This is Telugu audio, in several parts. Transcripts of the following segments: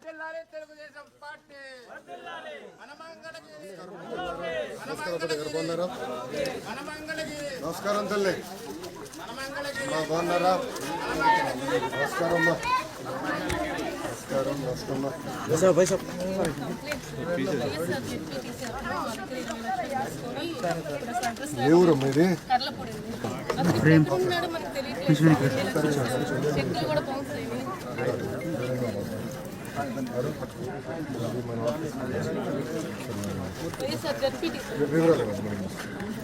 తెలుగుదేశం పార్టీ నమస్కారం తల్లి బాగున్నారా? నమస్కారం అమ్మా. నమస్కారం ఏ ఊరు మీది?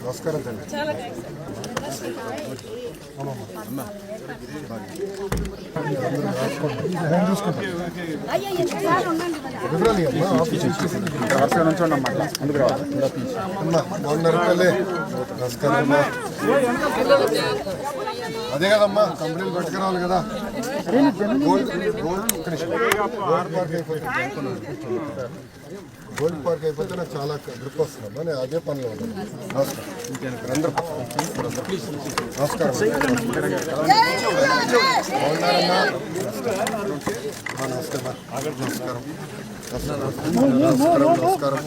నమస్కారం తల్లి. నమస్కారం. అదే కదమ్మా కంపెనీలు పట్టుకురావాలి కదా. గోల్డ్ పార్క్ అయిపోతే నాకు చాలా గ్రిప్ వస్తుందమ్మా. నేను అదే పనిలో ఉన్నాను. నమస్కారం. నమస్కారం. బాగున్నారమ్మా? నమస్కారం.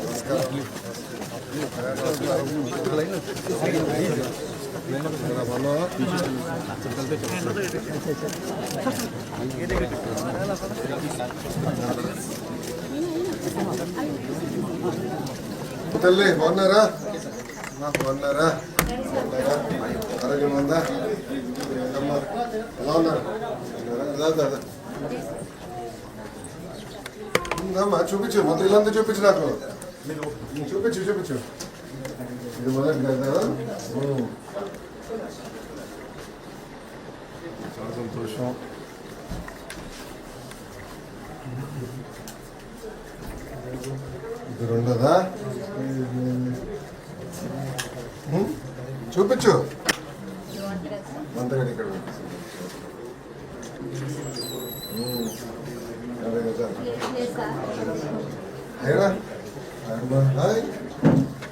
నమస్కారం. తల్లి బాగున్నారా? బాగున్నారా? ఆరోగ్యం ఉందా? ఎలా ఉన్నారు? ఉందమ్మా చూపించు. మొత్తం ఇల్లంతా చూపించు. నాకు చూపించు. ఇది మొదటి కదా. చాలా సంతోషం. ఇది రెండోదా? చూపించు. వంతగడి ఇక్కడ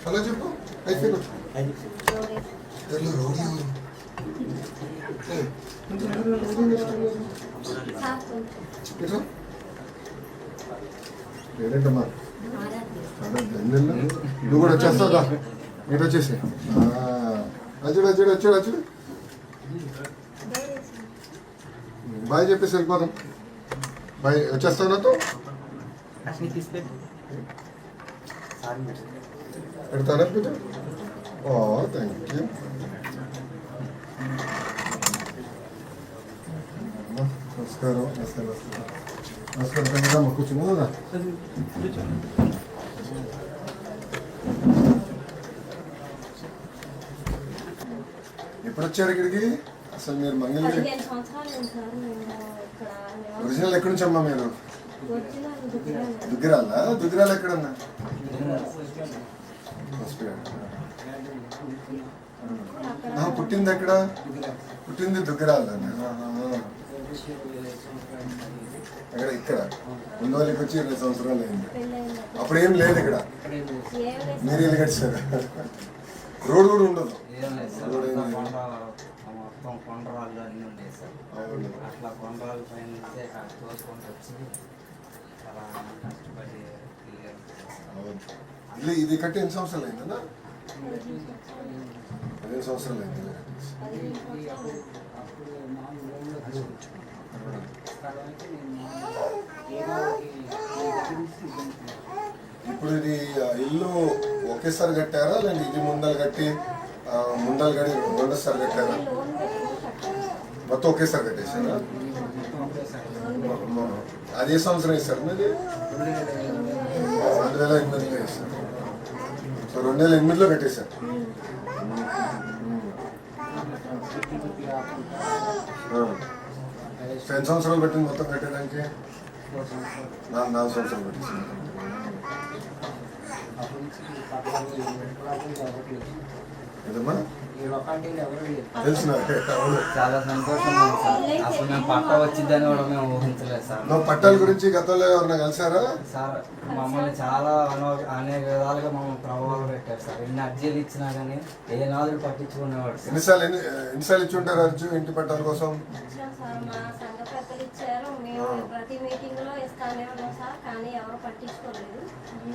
హలో చెప్పు. అయిపోయి ఏంటమ్మా నువ్వు కూడా వచ్చేస్తావుదా? మీరు వచ్చేసి వచ్చాడు. బాయ్ చెప్పేసి వెళ్ళిపోదాం. బాయ్ వచ్చేస్తావు నాతో? పెడతానా? ఓ థ్యాంక్ యూ. నమస్కారం. నమస్కారం. కూర్చున్నా ఎప్పుడు వచ్చారు ఇక్కడికి? అసలు మీరు మంగళగిరి ఒరిజినల్ ఎక్కడి నుంచి అమ్మా మీరు? దుగ్గిరాలా? దుగ్గిరాలు ఎక్కడన్నా? పుట్టింది ఎక్కడ? పుట్టింది దుగ్గిరాల. ఇక్కడ ముందుకి వచ్చి 20 సంవత్సరాలు అయింది. అప్పుడు ఏం లేదు ఇక్కడ. మీరు ఇల్లు కట్టారు. రోడ్ కూడా ఉండదు. ఇది కట్టి ఎన్ని సంవత్సరాలు అయిందన్నా? 15 సంవత్సరాలు అయింది. ఇప్పుడు ఇది ఇల్లు ఒకేసారి కట్టారా లేదంటే ఇది ముందలు కట్టి రెండోసారి కట్టారా? మొత్తం ఒకేసారి కట్టేశారా? అది ఏ సంవత్సరం వేశారు? 2008లో వేశారు. సో 2008లో కట్టేశారు. ఎన్ని సంవత్సరాలు పెట్టింది మొత్తం కట్టడానికి? 4 సంవత్సరాలు పెట్టేసారు. చాలా సంతోషం. అసలు మేము పట్ట వచ్చిందని కూడా మేము ఊహించలేదు సార్. నువ్వు పట్టాల గురించి గతంలో ఎవరన్నా కలిసారా సార్? మమ్మల్ని చాలా అనేక విధాలుగా మమ్మల్ని ప్రభావం పెట్టారు సార్. ఎన్ని అర్జీలు ఇచ్చినా కానీ ఏ నాదులు పట్టించుకునేవాడు. ఎన్నిసార్లు ఇచ్చి ఉంటారు అర్జీ ఇంటి పట్టాల కోసం? ఇచ్చారు. మేము ప్రతి మీటింగ్ లో ఇస్తానే ఉన్నాం సార్, కానీ ఎవరు పట్టించుకోలేదు.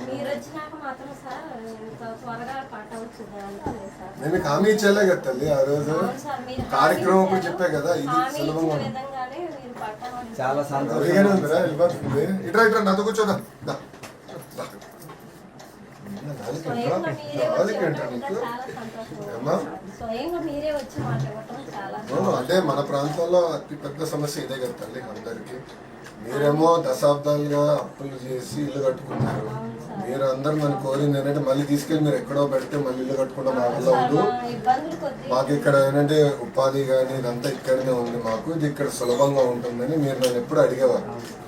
మీరు వచ్చినాక మాత్రం సార్ ఇంత త్వరగా పట్ట వచ్చింది అనుకోలేదు సార్. నేను మీకు హామీ ఇచ్చేలే కదా తల్లి ఆ రోజు అవును సార్, మీరు కార్యక్రమం కూడా చెప్పా కదా, ఇది హామీ సులభంగా ఇచ్చిన ఉంది. విధంగానే మీరు పట్టామని చాలా సంతోషం. అడిగానే ఉందిరా, వెళ్ళిపోతుంది. ఇట్రా ఇట్రా నాతో కూర్చోదా. దా. దా. స్వయంగా మీరే వచ్చి ఇవ్వడం ఇంకా చాలా ఏమ్మా? సంతోషం. స్వయంగా మీరే వచ్చి మాకు ఇవ్వటం చాలా అంటే మన ప్రాంతంలో అతి పెద్ద సమస్య ఇదే కదా తల్లి అందరికి. మీరేమో దశాబ్దాలుగా అప్పులు చేసి ఇల్లు కట్టుకున్నారు. మీరు అందరు నన్ను కోరింది ఏంటంటే మళ్ళీ తీసుకెళ్ళి మీరు ఎక్కడో పెడితే మళ్ళీ ఇల్లు కట్టుకుంటాం మా వల్ల వద్దు. ఇబ్బందులు కొద్ది మాకు ఇక్కడ ఏంటంటే ఉపాధి కానీ ఇదంతా ఇక్కడనే ఉంది, మాకు ఇది ఇక్కడ సులభంగా ఉంటుందని మీరు నన్ను ఎప్పుడు అడిగేవారు.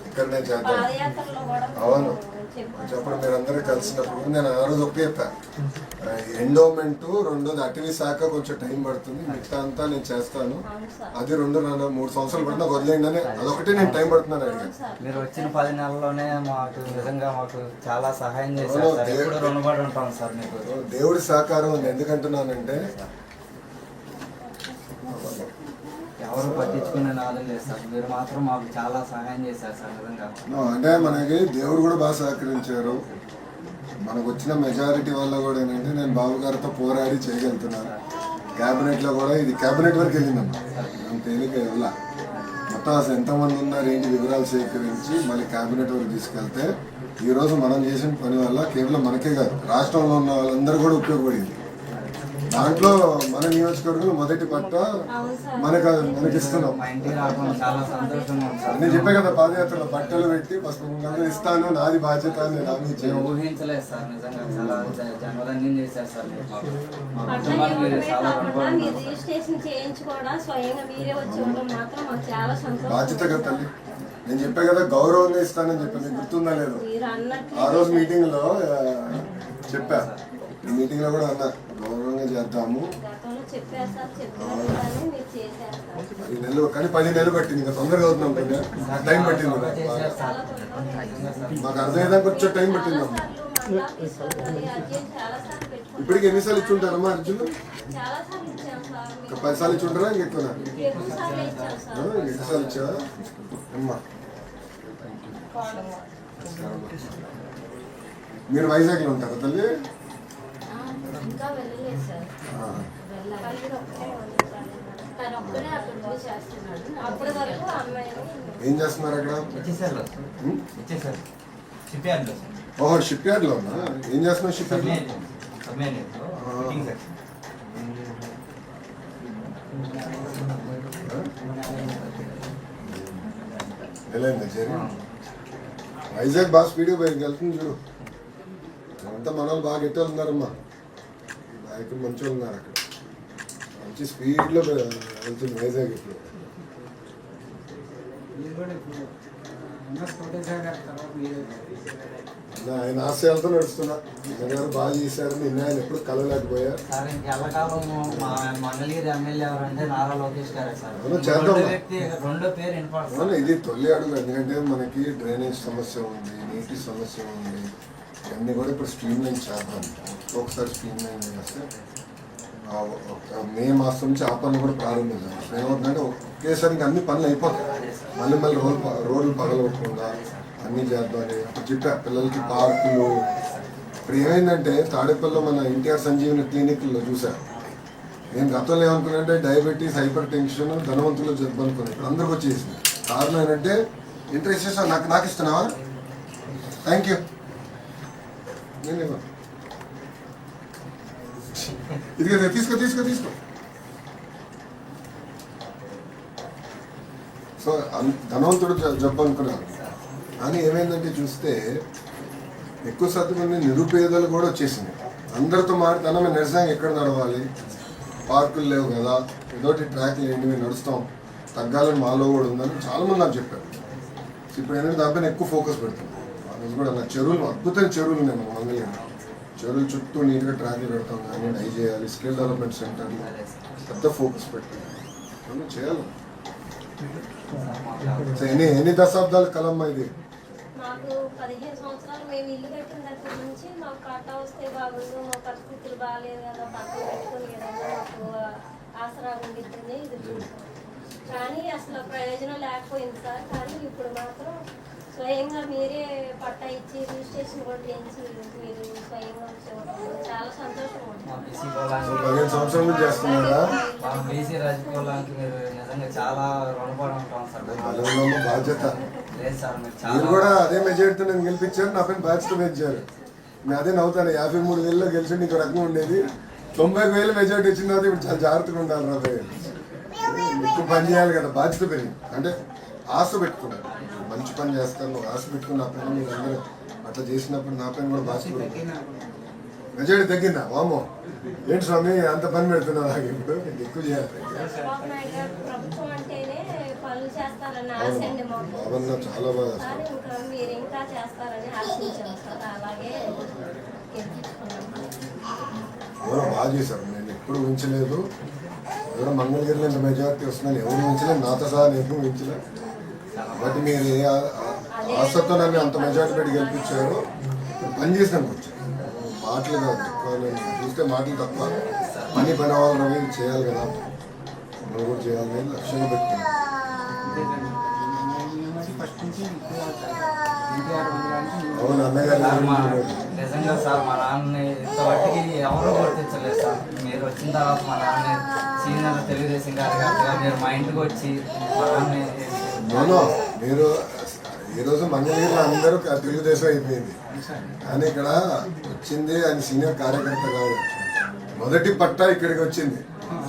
ఇక్కడనే చేద్దాం. పాదయాత్రలో కూడా అవును. చెప్పారు. చెప్పడం మీరు అందరూ కలిసినప్పుడు నేను ఆ రోజు ఒకే చెప్పా, ఎండోమెంట్ రెండోది అటవీ శాఖ కొంచెం టైం పడుతుంది, మిగతా అంతా నేను చేస్తాను. అవును సార్. అది 3 సంవత్సరాలు పడినా వదిలేయండి అని అదొకటి నేను టైం పడుతున్నాను అడిగాను. మీరు వచ్చిన 10 నెలల్లోనే మాకు నిజంగా మాకు చాలా సహాయం చేశారు సార్. ఎప్పుడు రుణపడి ఉంటాం సార్ మీకు. దేవుడి సహకారం ఉంది. ఎందుకంటున్నానంటే ఎవరు పట్టించుకునే నాదం లేదు సార్. మీరు మాత్రం మాకు చాలా సహాయం చేశారు సార్ నిజంగా. అంటే మనకి దేవుడు కూడా బాగా సహకరించారు. మనకు వచ్చిన మెజారిటీ వల్ల కూడా ఏంటంటే నేను బాబు గారితో పోరాడి చేయగలుగుతున్నాను. క్యాబినెట్లో కూడా ఇది క్యాబినెట్ వరకు వెళ్ళిందమ్మా, అంత తేలిక వెళ్ళా. మొత్తం అసలు ఎంతమంది ఉన్నారు ఏంటి వివరాలు సేకరించి మళ్ళీ క్యాబినెట్ వరకు తీసుకెళ్తే ఈరోజు మనం చేసిన పని వల్ల కేవలం మనకే కాదు రాష్ట్రంలో ఉన్న వాళ్ళందరూ కూడా ఉపయోగపడింది. దాంట్లో మన నియోజకవర్గంలో మొదటి పట్ట మనకిస్తున్నాం. మా ఇంటికి రావడం చాలా సంతోషంగా ఉంది సార్. నేను చెప్పే కదా పాదయాత్రలో బట్టలు పెట్టి పసుపు ఇస్తాను, నాది బాధ్యత అని నేను హామీ ఇచ్చాను. మేము ఊహించలేదు సార్ నిజంగా. చాలా జన్మధన్యం చేశారు సార్ మీరు మాకు. మా అట్లా కుటుంబానికి మీరు ఇవ్వడమే చాలా కాకుండా రుణపడి మీరు ఉంటాం. రిజిస్ట్రేషన్ చేయించి కూడా స్వయంగా మీరే వచ్చి ఇవ్వడం మాత్రం మాకు చాలా సంతోషం. బాధ్యత కదా తల్లి. నేను చెప్పే కదా గౌరవంగా ఇస్తానని చెప్పాను, మీకు గుర్తుందా లేదు? మీరు అన్నట్టు ఆ రోజు మీటింగ్ లో చెప్పా, ఈ మీటింగ్ లో కూడా అన్నా గౌరవంగా చేద్దాము. గతంలో చెప్పారు సార్, చెప్పినట్టుగానే మీరు చేశారు సార్. 10 నెలలు కానీ 10 నెలలు పట్టింది, ఇంకా తొందరగా అవుతున్నాం కదా, టైం పట్టింది కదా. చేశారు సార్. మాకు అర్థమయ్యేదాకా కొంచెం టైం పట్టిందమ్మా. మళ్ళా తీసుకోవాలి, అర్జీలు చాలా సార్లు పెట్టుకుంటాం. ఇప్పటికి ఎన్నిసార్లు ఇచ్చుంటారమ్మా అర్జున్? చాలా సార్లు ఇచ్చాం సార్. ఒక 10 సార్లు ఇచ్చుంటారా ఇంకెక్కువ? ఎక్కువ సార్లు ఇచ్చాం సార్. ఎన్నిసార్లు ఇచ్చావా అమ్మా? మీరు వైజాగ్లో ఉంటారా తల్లి? ఇంకా వెళ్ళలేదు సార్. వెళ్ళాలి. ఒక్కటే ఉంది సార్. తను ఒక్కడే అక్కడ ఉండి చేస్తున్నాడు. అప్పటి వరకు అమ్మాయిని ఏం చేస్తున్నారు అక్కడ? ఇచ్చేసారు ఉం? ఇచ్చేసారు చెప్పారు సార్. ఓహో, షిప్ యార్డ్ లో ఉన్నా? ఏం చేస్తున్నావు షిప్ యార్డ్ లో? వెళ్ళండి సరే. వైజాగ్ బాగా స్పీడ్గా పోయి వెళ్తుంది చూడు. అంతా మన వాళ్ళు బాగా గట్టి ఉన్నారమ్మా, నాయకులు మంచి వాళ్ళు ఉన్నారు అక్కడ. మంచి స్పీడ్లో వెళ్తుంది వైజాగ్ ఇప్పుడు. ఆయన ఆశయాలతో నడుస్తున్నా. జగన్ బాగా చేశారని నిన్న ఆయన ఎప్పుడు కలవలేకపోయారు. సార్ ఇంకెల్లకాలం మా మంగళగిరి ఎమ్మెల్యే ఎవరంటే నారా లోకేష్ గారే సార్. అవును, చేద్దాం. రెండో పేరు వినపడుతుంది. అవును, ఇది తొలి అడుగు. ఎందుకంటే మనకి డ్రైనేజ్ సమస్య ఉంది, నీటి సమస్య ఉంది, ఇవన్నీ కూడా ఇప్పుడు స్ట్రీమ్ లైన్ చేద్దాం. ఒకసారి స్ట్రీమ్ లైన్ చేస్తే మే మాసం నుంచి ఆ పనులు కూడా ప్రారంభించాం. ఏమవుతుందంటే ఒకేసారి ఇంకా అన్ని పనులు అయిపోతాయి. మళ్ళీ రోడ్లు పగలగొట్టకుండా అన్నీ చేద్దామని అప్పుడు చెప్పా. పిల్లలకి పార్కులు ఇప్పుడు ఏమైందంటే తాడేపల్లిలో మన ఎన్టీఆర్ సంజీవని క్లినిక్లో చూసా. నేను గతంలో ఏమనుకున్నానంటే డయాబెటీస్, హైపర్ టెన్షన్ ధనవంతులు జబ్బు అనుకున్నాను. ఇప్పుడు అందరికి వచ్చేసింది. కారణం ఏంటంటే ఇంట్రెస్ట్ చేసా, నాకు ఇస్తున్నావా? Thank you. నేను ఇవ్వ ఇది తీసుకో. సో ధనవంతుడు జబ్బు అనుకున్నాను. కానీ ఏమైందంటే చూస్తే ఎక్కువ శాతం మంది నిరుపేదలు కూడా వచ్చేసింది. అందరితో మాట్లాడతాను నిరసన ఎక్కడ నడవాలి, పార్కులు లేవు కదా, ఏదోటి ట్రాక్లు ఏంటి మేము నడుస్తాం, తగ్గాలని మాలో కూడా ఉందని చాలామంది నాకు చెప్పారు. ఇప్పుడు ఏంటంటే దానిపైన ఎక్కువ ఫోకస్ పెడుతుంది. ఆ రోజు కూడా నా చెరువులు, అద్భుతమైన చెరువులు ఉన్నాయి మన మంగళగిరి. చెరువులు చుట్టూ నీట్గా ట్రాక్లు పెడతాం, కానీ డై చేయాలి. స్కిల్ డెవలప్మెంట్ సెంటర్లు పెద్ద ఫోకస్ పెట్టాలి, చేయాలి. ఎన్ని దశాబ్దాల కలమ్మా ఇది? మాకు 15 సంవత్సరాలు మేము ఇల్లు కట్టిన దగ్గర నుంచి మాకు కట్ట వస్తే బాగుండు, మా పరిస్థితులు బాగాలేదు కదా, పక్కన పెట్టుకుని ఏదైనా మాకు ఆసరా ఉండిద్దని ఇది చూసాం. కానీ అసలు ప్రయోజనం లేకపోయింది సార్. కానీ ఇప్పుడు మాత్రం స్వయంగా మీరే పట్టా ఇచ్చి రిజిస్ట్రేషన్ కూడా చేయించి మీరు స్వయంగా వచ్చేవాళ్ళు చాలా సంతోషంగా ఉంది. మా బీసీ కులానికి 15 సంవత్సరాల నుంచి చేస్తున్నారా? మా బీసీ రాజకీయాలకి మీరు నిజంగా చాలా రుణపడి ఉంటాం సార్. బలంలో బాధ్యత. లేదు సార్, మీరు మీరు చాలా కూడా అదే మెజారిటీతో నేను గెలిపించారు, నా పైన బాధ్యత పెంచారు. నేను అదే నవ్వుతాను, 53,000లో గెలిచి ఇంకో రకంగా ఉండేది, 90,000 మెజారిటీ వచ్చిన తర్వాత ఇప్పుడు చాలా జాగ్రత్తగా ఉండాలి. రాబోయే ఎక్కువ పని చేయాలి కదా, బాధ్యత పెరిగింది. అంటే ఆశ పెట్టుకున్నాను, మంచి పని చేస్తాను ఆశ పెట్టుకుని నా పైన మీరు అందరూ అట్లా చేసినప్పుడు నా పైన కూడా బాధ్యత పెరిగింది. మెజారిటీ తగ్గిందా? వామో ఏంటి స్వామి అంత పని పెడుతున్నావు నాకు, ఇప్పుడు ఎక్కువ చేయాలి. చంద్రబాబు నాయుడు గారు ప్రభుత్వం అంటేనే పనులు చేస్తారని ఆశ అండి మాకు. అవన్నీ చాలా బాగా కానీ ఇంకా మీరు ఇంకా చేస్తారని ఆశించాము సార్. అలాగే గెలిపించుకున్నాం. ఎవరో బాగా చేశారు, నేను ఎప్పుడు ఊహించలేదు. ఎవరో మంగళగిరిలో ఇంత మెజారిటీ వస్తుందని ఎవరు ఊహించలేదు, నాతో సహా నేను ఎప్పుడు ఊహించలేదు. బట్ మీరు ఏ ఆశతో నన్ను అంత మెజారిటీ పెట్టి గెలిపించారు. పని చేసినాను కొంచెం, మాటలు కాదు ఎక్కువ. నేను చూస్తే మాటలు తప్ప పని అవ్వాలి, రవి చేయాలి కదా, మనం కూడా చేయాలి అని లక్ష్యంగా పెట్టుకున్నాను. అవును అన్నగారు నిజంగా సార్, మా నాన్నని ఇంతవరకు ఎవరూ గుర్తించలేదు సార్. మీరు వచ్చిన తర్వాత మా నాన్న సీనియర్ తెలుగుదేశం కార్యకర్తగా మీరు మా ఇంటికి వచ్చి మా నాన్నని నోనో మీరు ఈరోజు మంగళగిరిలో అందరూ తెలుగుదేశం అయిపోయింది, కానీ ఇక్కడ వచ్చింది ఆయన సీనియర్ కార్యకర్త కాదు. మొదటి పట్టా ఇక్కడికి వచ్చింది,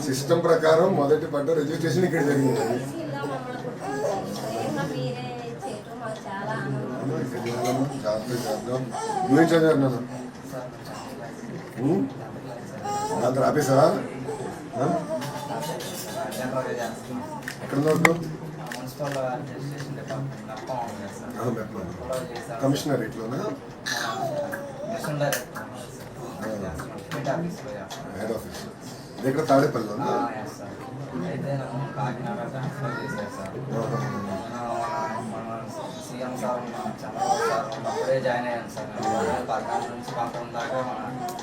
సిస్టమ్ ప్రకారం మొదటి పట్టా రిజిస్ట్రేషన్ ఇక్కడ జరిగింది. ఇలా మమ్మల్ని గుర్తించి స్వయంగా మీరే చేయటం మాకు చాలా ఆనందం. ఇక్కడ చేద్దాము, జాగ్రత్త చేద్దాం. నువ్వేం చదివారు నాన్న? అంత ఆపేసా? జనరల్గా చేస్తున్నాం. ఎక్కడ ఉన్నావు? మున్సిపల్ అడ్మినిస్ట్రేషన్ డిపార్ట్మెంట్ అప్పం ఉంది కదా సార్. కూడా చేశాను. కమిషనరేట్లోనా? మిషన్ డైరెక్టర్ హెడ్ ఆఫీస్లో చేస్తాను. హెడ్ ఆఫీస్ ఇది ఇక్కడ తాడేపల్లి ఉందా? yes sir. అయితే నన్ను కాకినాడ ట్రాన్స్ఫర్ చేశారు సార్. మన సీఎం సార్ చంద్రబాబు సార్ అప్పుడే జాయిన్ అయ్యాను సార్. 2014 నుంచి 19 దాకా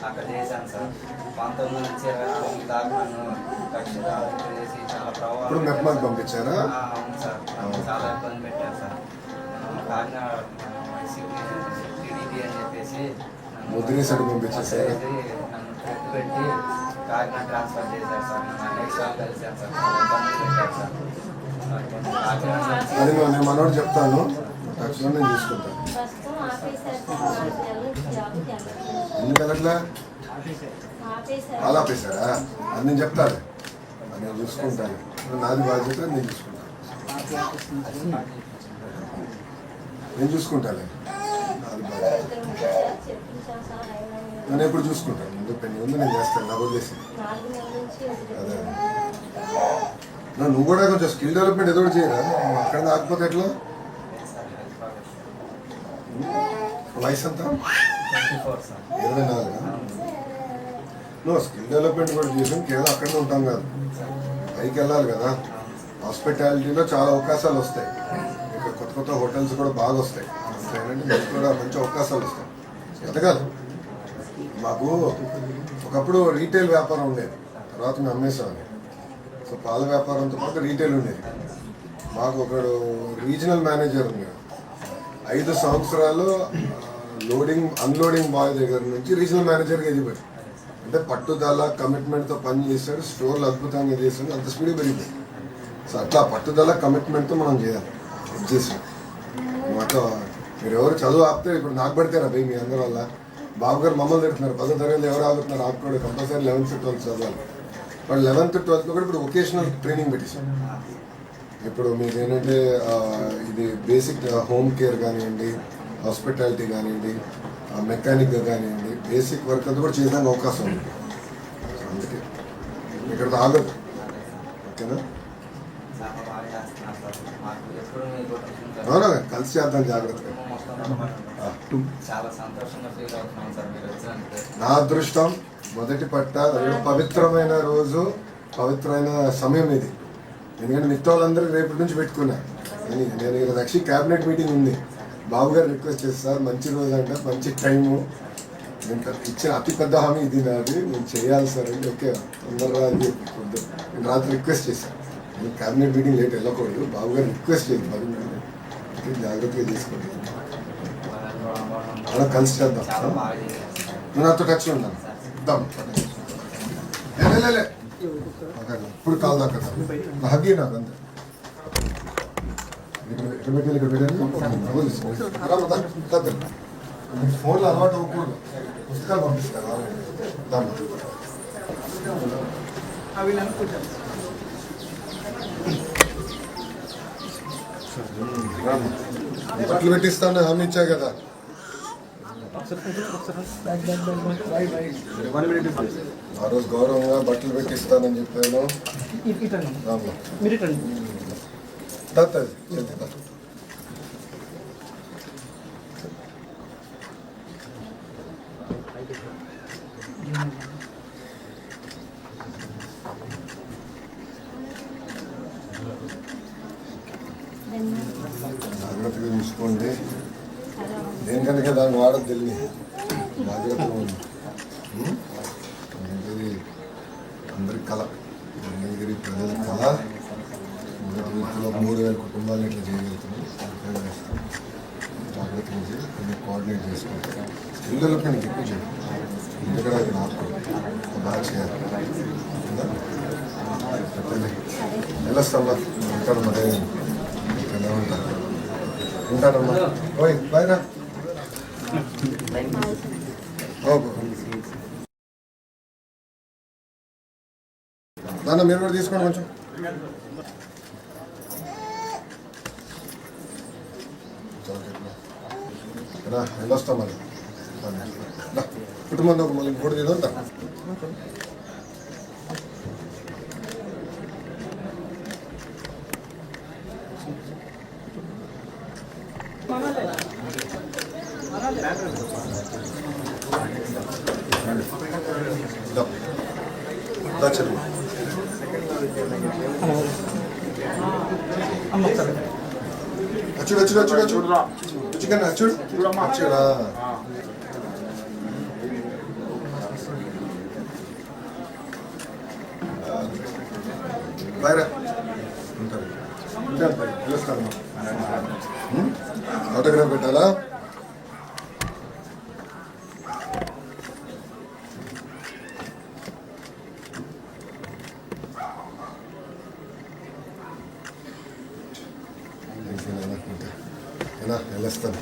అక్కడ చేశాను సార్. 19 నుంచి 29 దాకా నన్ను కక్షిదారు చేసి చాలా ఇప్పుడు ప్రభావం. మెప్మాకి పంపించారా? అవును సార్, నన్ను చాలా ఇబ్బంది పెట్టారు సార్. కాకినాడ టీడీపీ అని చెప్పేసి ముద్రేశ్వరుడు పంపించేసారా? నన్ను ట్రిప్ పెట్టి కాకినాడ ట్రాన్స్ఫర్ చేశారు సార్. నన్ను అనేక సార్లు కలిశాను సార్, చాలా ఇబ్బంది పెట్టారు సార్. కాకినాడ నుంచి అది నేను మనోడు చెప్తాను, తక్షణం నేను చూసుకుంటాను. ప్రస్తుతం ఆపేశారు సార్. 4 నెలల నుంచి జాబ్కి వెళ్ళట్లేదు. ఎందుకు వెళ్ళట్లే? ఆపేశారు. వాళ్ళు ఆపేశారా? అది నేను చెప్తాను, అది నేను చూసుకుంటాను. ఇప్పుడు నాది బాధ్యత, నేను చూసుకుంటాను. నేను చూసుకుంటాను, నాది బాధ్యత. ఇద్దరు ముగ్గురు సార్ చెప్పించాం సార్. అయినా నేను ఎప్పుడు చూసుకుంటాను, ముందు పెళ్లి ముందు నేను చేస్తాను, నా వదిలేసి. 4 నెలల నుంచి అదే నువ్వు కూడా కొంచెం స్కిల్ డెవలప్మెంట్ ఏదో ఒకటి చేయరా? నువ్వు అక్కడ ఆగిపోతే ఎట్లా? వయసు అంతా 24 సార్. 24. నువ్వు స్కిల్ డెవలప్మెంట్ కూడా చేసాం, కేవలం అక్కడే ఉంటాం కాదు, పైకి వెళ్ళాలి కదా. హాస్పిటాలిటీలో చాలా అవకాశాలు వస్తాయి, ఇక్కడ కొత్త కొత్త హోటల్స్ కూడా బాగా వస్తాయి. ఏంటంటే మీకు కూడా మంచి అవకాశాలు వస్తాయి. అంతే కాదు, మాకు ఒకప్పుడు రీటైల్ వ్యాపారం ఉండేది, తర్వాత మేము అమ్మేసామని. సో పాల వ్యాపారంతో పాటు రీటైల్ ఉండేది. మాకు ఒకడు రీజనల్ మేనేజర్ ఉన్నాడు. 5 సంవత్సరాలు లోడింగ్ అన్లోడింగ్ బాయ్ దగ్గర నుంచి రీజనల్ మేనేజర్గా ఎదిగిపోయాడు. అంటే పట్టుదల కమిట్మెంట్తో పని చేశాడు, స్టోర్లు అద్భుతంగా చేశాడు, అంత స్పీడ్ పెరిగిపోయింది. సో అట్లా పట్టుదల కమిట్మెంట్తో మనం చేయాలి. చేసాం మాతో మీరు ఎవరు చదువు ఆపితే ఇప్పుడు నాకు పడితేరా భయ్ మీ అందరి వల్ల. బాబు గారు మమ్మల్ని తిడుతున్నారు, 10వ తరగతి ఎవరు ఆగుతున్నారు, ఆపుకోడు కంపల్సరీ 11th 12th చదవాలి. బట్ 11th 12th కూడా ఇప్పుడు వొకేషనల్ ట్రైనింగ్ పెట్టేసాం. ఇప్పుడు మీకు ఏంటంటే ఇది బేసిక్ హోమ్ కేర్ కానివ్వండి, హాస్పిటాలిటీ కానివ్వండి, మెకానిక్ కానివ్వండి, బేసిక్ వర్క్ అంతా కూడా చేయడానికి అవకాశం ఉంది. అందుకే ఇక్కడ ఆగదు, ఓకేనా? చాలా బాగా చేస్తున్నారు సార్. మాకు ఎప్పుడు మీ గుర్తుంటారు. అవునా, కలిసి చేద్దాం జాగ్రత్తగా. చాలా సంతోషంగా ఫీల్ అవుతున్నాం సార్ మీరు వచ్చినందుకు. నా అదృష్టం మొదటి పట్ట, పవిత్రమైన రోజు, పవిత్రమైన సమయం ఇది. ఎందుకంటే మిగతా వాళ్ళందరికీ రేపటి నుంచి పెట్టుకున్నా. నేను ఈరోజు యాక్చువల్లీ క్యాబినెట్ మీటింగ్ ఉంది, బాబు గారు రిక్వెస్ట్ చేస్తారు, మంచి రోజు అంటే మంచి టైము, నేను ఇచ్చిన అతిపెద్ద హామీ ఇది నాది, నేను చేయాలి సార్ అంటే ఓకే తొందరగా అని చెప్పి నేను రాత్రి రిక్వెస్ట్ చేశాను. క్యాబినెట్ మీటింగ్ లేట్ వెళ్ళకూడదు. బాబు గారు రిక్వెస్ట్ చేయదు జాగ్రత్తగా తీసుకోండి. అలా కలిసి చేద్దాం. చాలా బాగా చేశారు సార్. నువ్వు నాతో టచ్లో ఉన్నాను. ఇద్దాం ఇప్పుడు కాల్ దాకా హగ్గి నాకు అంతే. ఇక్కడ పెట్టాను ఫోన్లో అలవాటు అవ్వకూడదు. పుస్తకాలు పంపిస్తారు దాంట్లో. బట్టలు పెట్టిస్తాను హామీ ఇచ్చా కదా. ఆ రోజు గౌరవంగా బట్టలు పెట్టిస్తానని చెప్పాను. జాగ్రత్తగా చూసుకోండి. దేనికంటే దాన్ని వాడదు తెలియదు. జాగ్రత్తగా ఉంది. అందరి కళ, మంగళగిరి ప్రజల కళ. మొదటి వ్యక్తిలో 3,000 కుటుంబాలను ఇట్లా చేయగలుగుతున్నాం. జాగ్రత్తగా చేసి కొంచెం కోఆర్డినేట్ చేసుకుంటాం. పిల్లల పైన ఎక్కువ చేయాలి. ఇంటికడ అది నాకు బాగా చేయాలి. వెళ్ళొస్తామ్మా. ఉంటాను మరే ఎలా ఉంటాను. ఉంటానమ్మా. ఓయ్ బాయ్ రా. నాన్న మీరు కూడా తీసుకోండి కొంచెం. వెళ్ళొస్తాం మరి. కుటుంబంలో ఒక మళ్ళీ ఫోటో తీద్దాం. అచ్చుడు అచ్చుడు అచ్చుడు అచ్చుడు చికెన్ అచ్చుడు అచ్చుడా. బాయ్రా ఉంటారు. పిలుస్తాను. ఆటోగ్రాఫ్ పెట్టాలా? వెళ్ళొస్తాను.